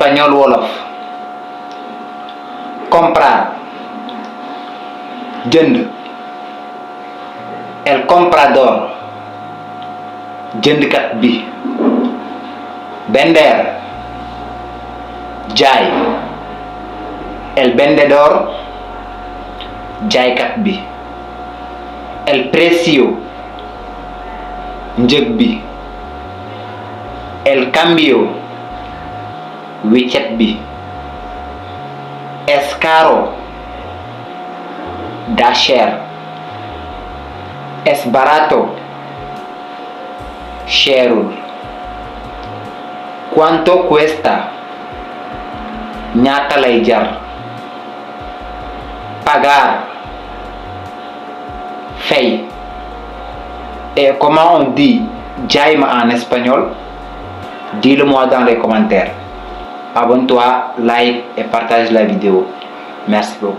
espagnol wolof. Comprar jënd. El comprador jëndkat bi. Vender jaay. El vendedor jaaykat bi. El precio njëg bi. El cambio weccet bi. Es caro daa cher. Es barato cherul. Cuánto cuesta ñaata lay jar. Pagar fay. Et comment on dit jaay ma en espagnol? Dis-le-moi dans les commentaires. Abonne-toi, like et partage la vidéo. Merci beaucoup.